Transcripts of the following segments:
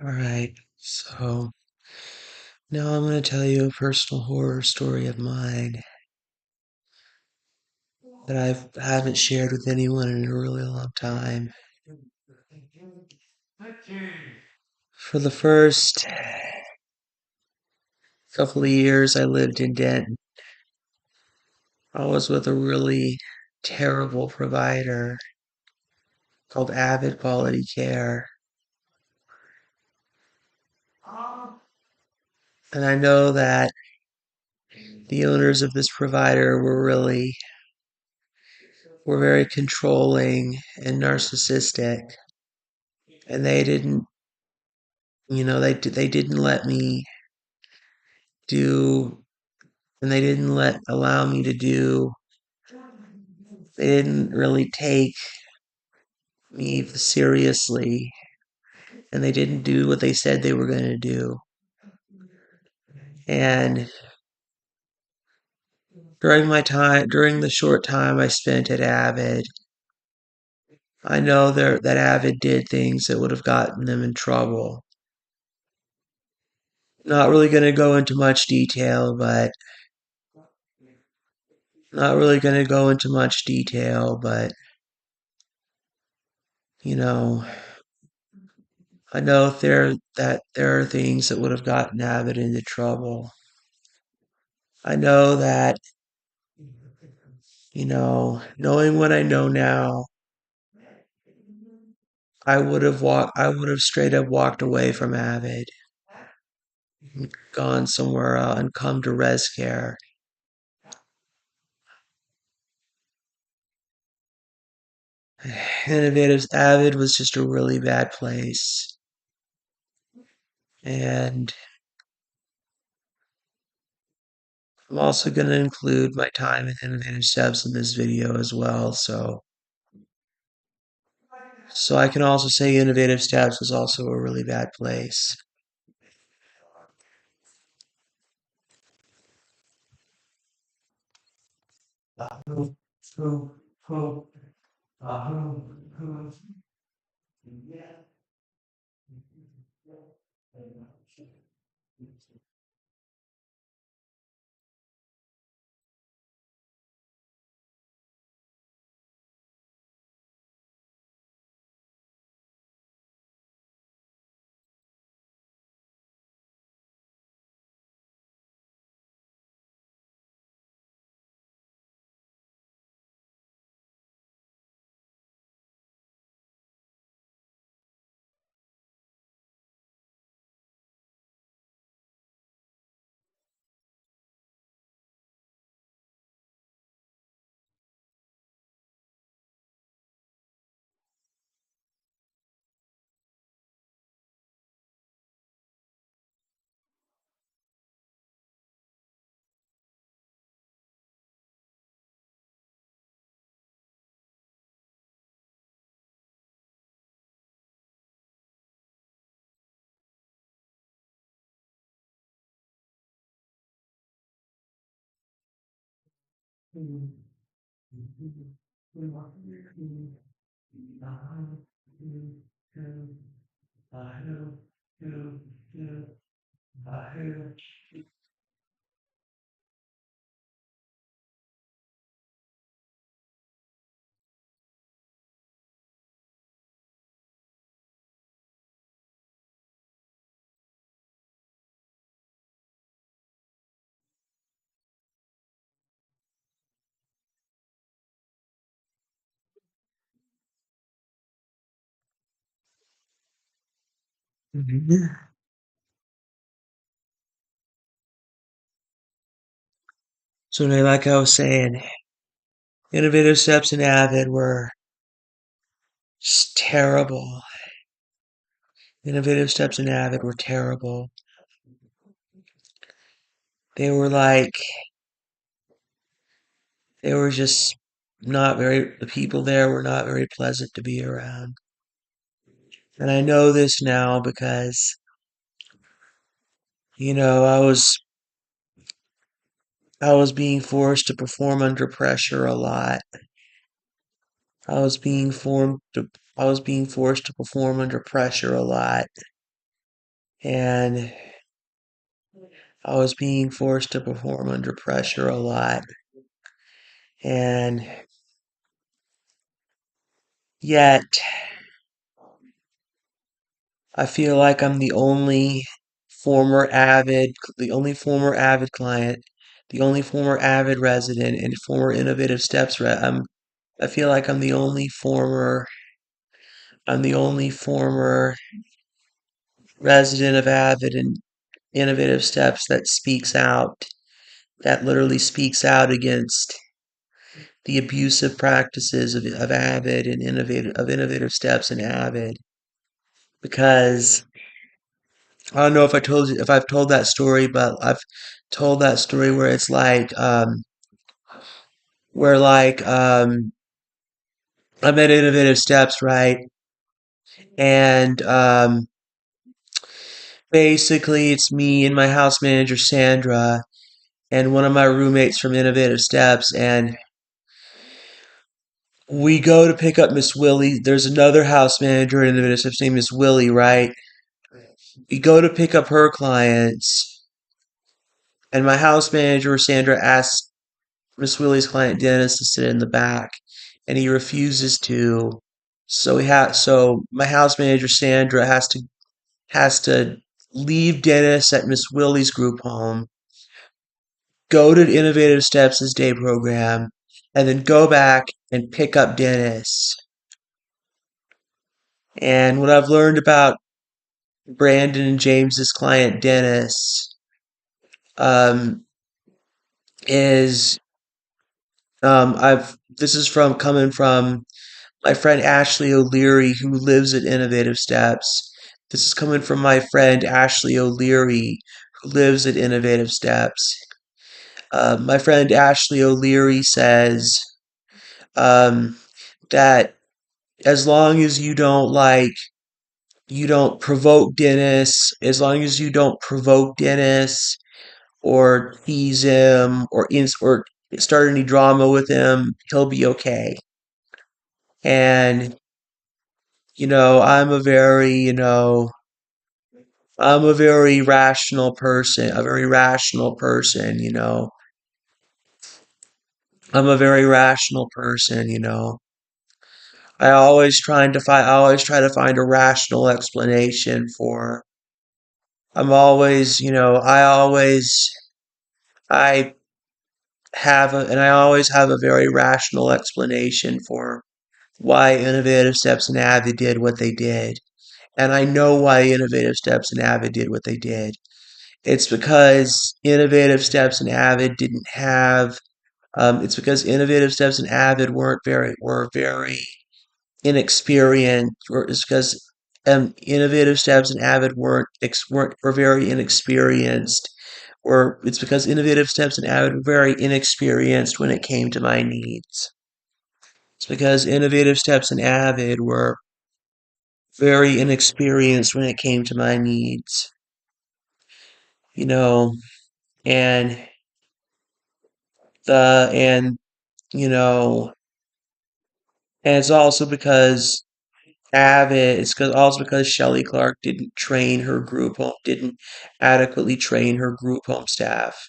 All right. So now I'm going to tell you a personal horror story of mine that I haven't shared with anyone in a really long time. For the first couple of years I lived in Denton, I was with a really terrible provider called Avid Quality Care. And I know that the owners of this provider were very controlling and narcissistic, and they didn't let me do, and they didn't let allow me to do. They didn't really take me seriously, and they didn't do what they said they were going to do. And during the short time I spent at Avid, I know that Avid did things that would have gotten them in trouble. Not really going to go into much detail, but not really going to go into much detail, but you know, I know there are things that would have gotten Avid into trouble. I know that, knowing what I know now, I would have straight up walked away from Avid, gone somewhere else and come to res care. Innovative's Avid was just a really bad place. And I'm also going to include my time in Innovative Steps in this video as well. So I can also say Innovative Steps was also a really bad place. So like I was saying, Innovative Steps and Avid were just terrible. Innovative Steps and Avid were terrible. They were like, they were just the people there were not very pleasant to be around. And I know this now because, you know, I was being forced to perform under pressure a lot. I was being formed to, I was being forced to perform under pressure a lot. and I was being forced to perform under pressure a lot. And yet, I feel like I'm the only former Avid client, the only former Avid resident, and former Innovative Steps I feel like I'm the only former resident of Avid and Innovative Steps that literally speaks out against the abusive practices of Avid and Innovative Steps and Avid. Because I don't know if I've told that story, but I've told that story where it's like I'm at Innovative Steps, right? And basically it's me and my house manager Sandra and one of my roommates from Innovative Steps, and we go to pick up Miss Willie. There's another house manager in Innovative Steps named Miss Willie, right? We go to pick up her clients, and my house manager Sandra asks Miss Willie's client Dennis to sit in the back, and he refuses to. So my house manager Sandra has to leave Dennis at Miss Willie's group home, go to Innovative Steps' day program, and then go back and pick up Dennis. And what I've learned about Brandon and James's client Dennis um, is I've this is from coming from my friend Ashley O'Leary, who lives at Innovative Steps. This is coming from my friend Ashley O'Leary, who lives at Innovative Steps. My friend Ashley O'Leary says um, that as long as you don't provoke Dennis, as long as you don't provoke Dennis or tease him or start any drama with him, he'll be okay. And I'm a very rational person, a very rational person. I'm a very rational person. I always try to find a rational explanation for. I'm always, you know, I I always have a very rational explanation for why Innovative Steps and Avid did what they did. And I know why Innovative Steps and Avid did what they did. It's because Innovative Steps and Avid didn't have. It's because Innovative Steps and Avid were very inexperienced. Or it's because Innovative Steps and Avid were very inexperienced. Or it's because Innovative Steps and Avid were very inexperienced when it came to my needs. It's because Innovative Steps and Avid were very inexperienced when it came to my needs. You know, and the and you know, and it's also because also because Shelley Clark didn't adequately train her group home staff.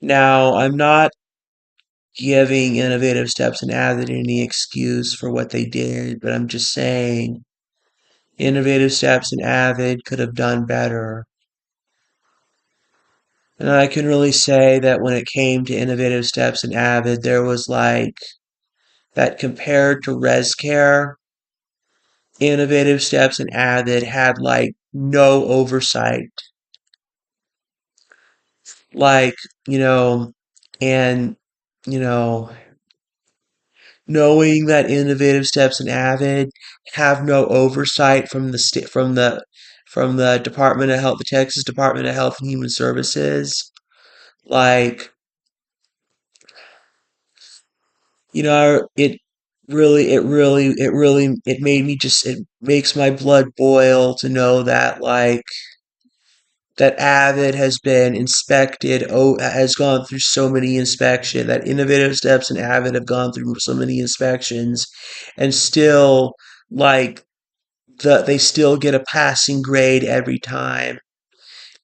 Now, I'm not giving Innovative Steps and Avid any excuse for what they did, but I'm just saying Innovative Steps and Avid could have done better. And I can really say that when it came to Innovative Steps and Avid, there was like that compared to ResCare, Innovative Steps and Avid had like no oversight. Like, you know, and, you know, knowing that Innovative Steps and Avid have no oversight from the Department of Health, the Texas Department of Health and Human Services, like, it makes my blood boil to know that that Avid has been inspected, has gone through so many inspections, that Innovative Steps and Avid have gone through so many inspections, and still, like, they still get a passing grade every time,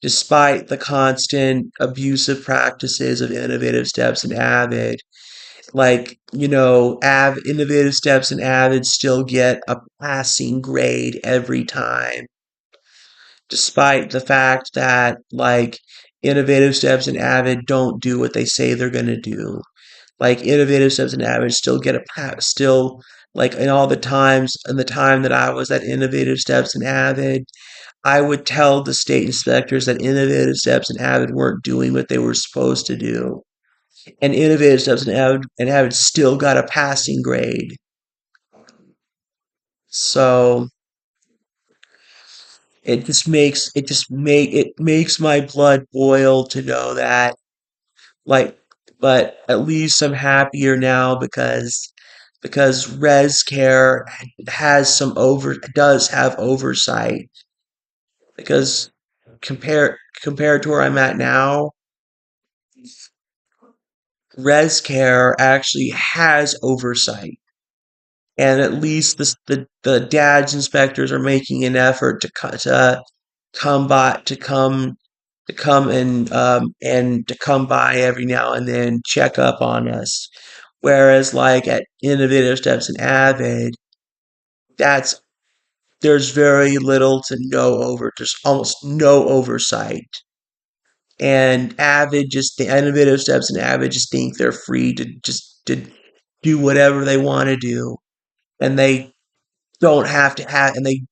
despite the constant abusive practices of Innovative Steps and Avid. Like, Innovative Steps and Avid still get a passing grade every time, despite the fact that, like, Innovative Steps and Avid don't do what they say they're going to do. Like, Innovative Steps and Avid still get a pass, still, like, in all the times, in the time that I was at Innovative Steps and Avid, I would tell the state inspectors that Innovative Steps and Avid weren't doing what they were supposed to do. And Innovative Steps and Avid still got a passing grade. So it makes my blood boil to know that, like, but at least I'm happier now because res care has some over does have oversight, because compared to where I'm at now, res care actually has oversight, and at least the dad's inspectors are making an effort to come by to come and to come by every now and then, check up on us. Whereas, like, at Innovative Steps and Avid, that's there's very little to no over there's almost no oversight. And the Innovative Steps and Avid just think they're free to do whatever they want to do, and they don't have to have any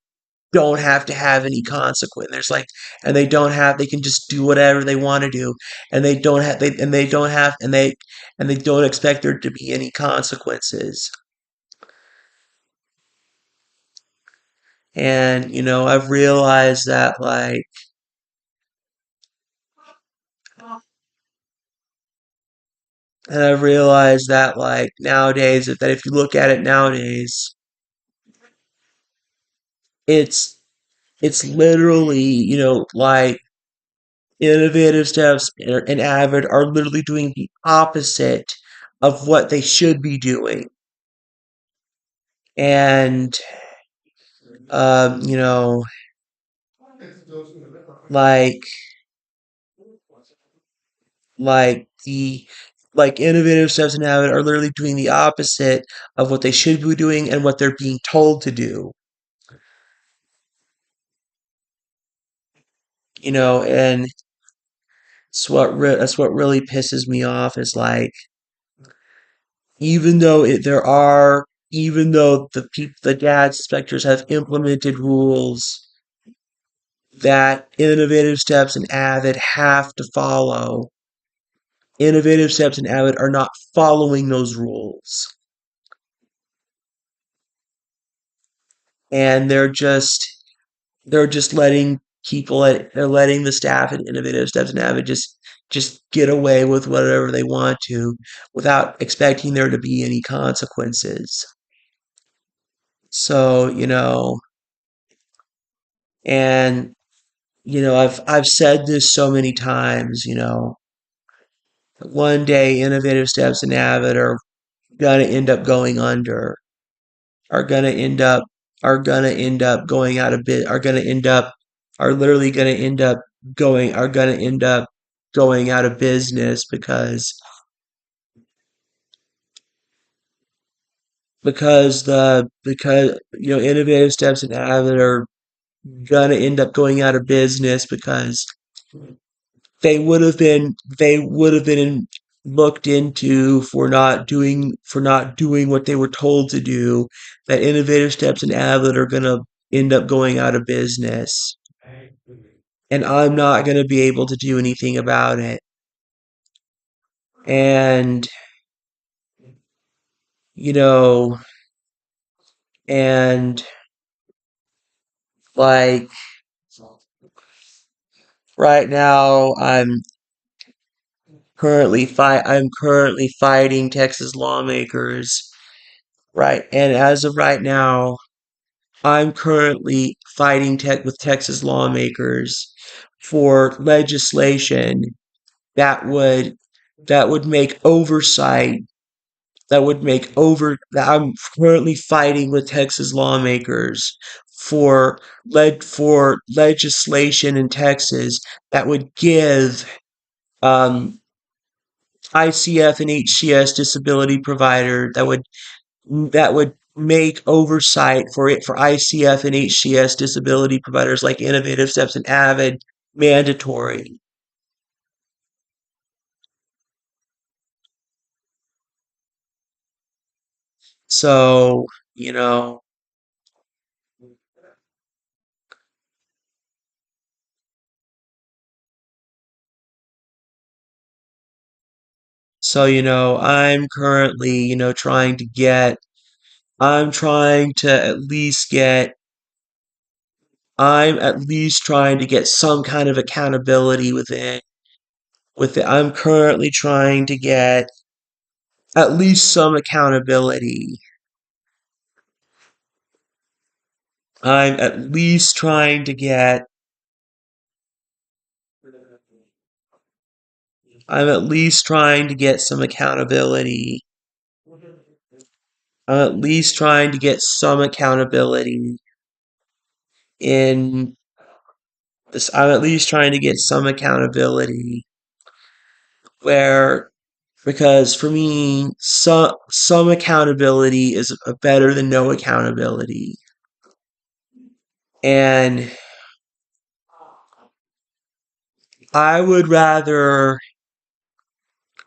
consequence. And they can just do whatever they want to do, and they don't expect there to be any consequences. And I've realized that, nowadays, that if you look at it nowadays, it's literally, like, Innovative Steps and Avid are literally doing the opposite of what they should be doing. And um, you know, like like the like Innovative Steps and Avid are literally doing the opposite of what they should be doing and what they're being told to do. And that's what really pisses me off, is, like, even though even though the dad inspectors have implemented rules that Innovative Steps and Avid have to follow, Innovative Steps and Avid are not following those rules. And they're just they're letting the staff at Innovative Steps and Avid just get away with whatever they want to, without expecting there to be any consequences. So, and I've said this so many times, one day Innovative Steps and Avid gonna end up going under, are gonna end up are gonna end up going out of bit are gonna end up are literally gonna end up going are gonna end up going out of business, because Innovative Steps and Avid are gonna end up going out of business, because they would have been looked into for not doing what they were told to do. That Innovative Steps and Avid are gonna end up going out of business, and I'm not gonna be able to do anything about it. And you know, and like, right now, I'm currently fighting Texas lawmakers, right? And as of right now, I'm currently fighting with Texas lawmakers for legislation that would that would make oversight that would make over that I'm currently fighting with Texas lawmakers for legislation in Texas that would give um, ICF and HCS disability provider that would make oversight for it for ICF and HCS disability providers like Innovative Steps and Avid mandatory. So, you know, I'm currently, I'm trying to at least get I'm at least trying to get some kind of accountability with it. I'm currently trying to get at least some accountability. I'm at least trying to get I'm at least trying to get some accountability. I'm at least trying to get some accountability in this. I'm at least trying to get some accountability where because for me some accountability is better than no accountability. And I would rather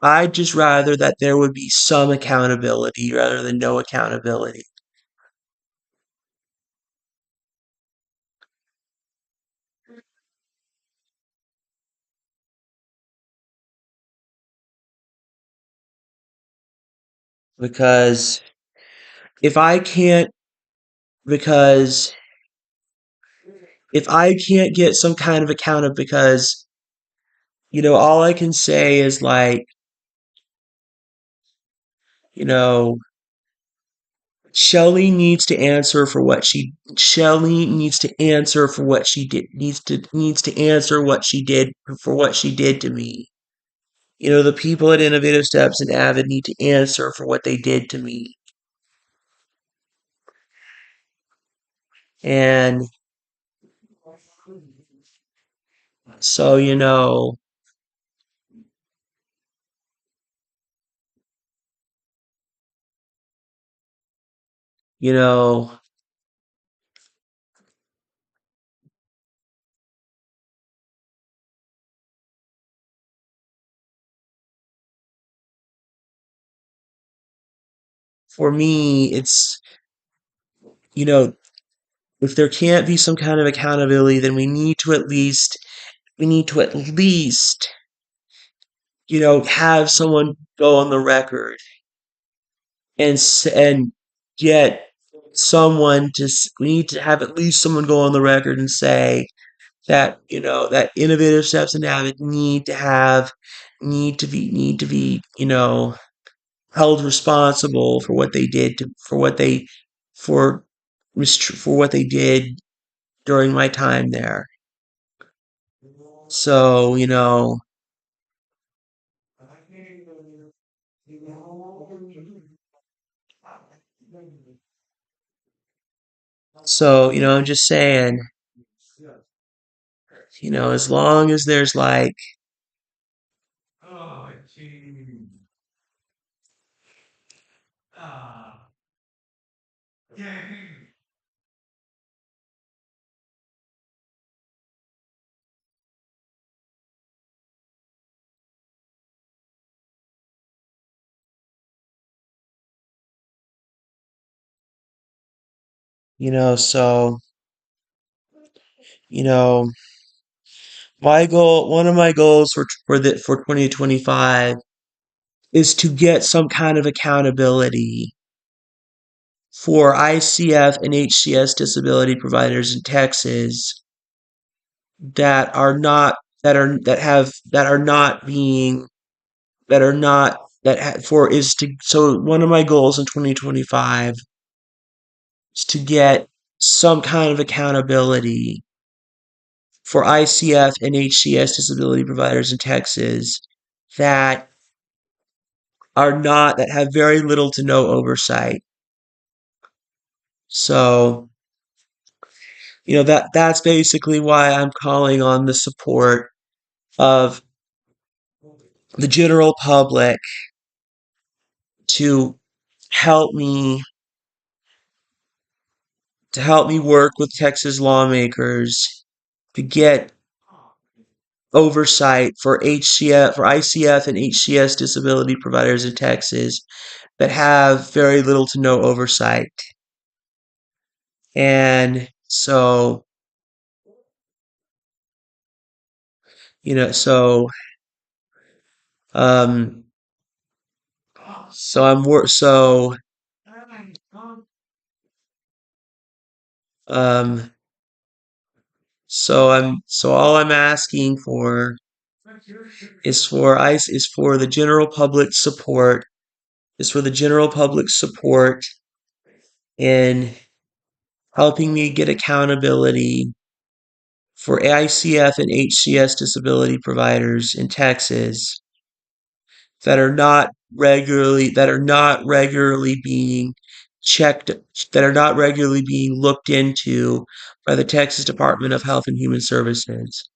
I'd just rather that there would be some accountability rather than no accountability. Because if I can't because if I can't get some kind of account because, all I can say is like, you know, Shelly needs to answer for what she did needs to answer what she did for what she did to me. The people at Innovative Steps and Avid need to answer for what they did to me. And so, you know, for me, it's, you know, if there can't be some kind of accountability, then we need to at least, have someone go on the record and get we need to have at least someone go on the record and say that, that Innovative Steps and Avid need to be, held responsible for what they did for for what they did during my time there. So, I'm just saying, as long as there's like, so, you know, one of my goals for 2025 is to get some kind of accountability for ICF and HCS disability providers in Texas that are not that are that have that are not being that are not that ha- for is to so one of my goals in 2025 is to get some kind of accountability for ICF and HCS disability providers in Texas that that have very little to no oversight. So, that's basically why I'm calling on the support of the general public to help me work with Texas lawmakers to get oversight for ICF and HCS disability providers in Texas that have very little to no oversight. And so, you know, so um so I'm wor um so all I'm asking for is for the general public support in helping me get accountability for ICF and HCS disability providers in Texas that are not regularly being checked that are not regularly being looked into by the Texas Department of Health and Human Services.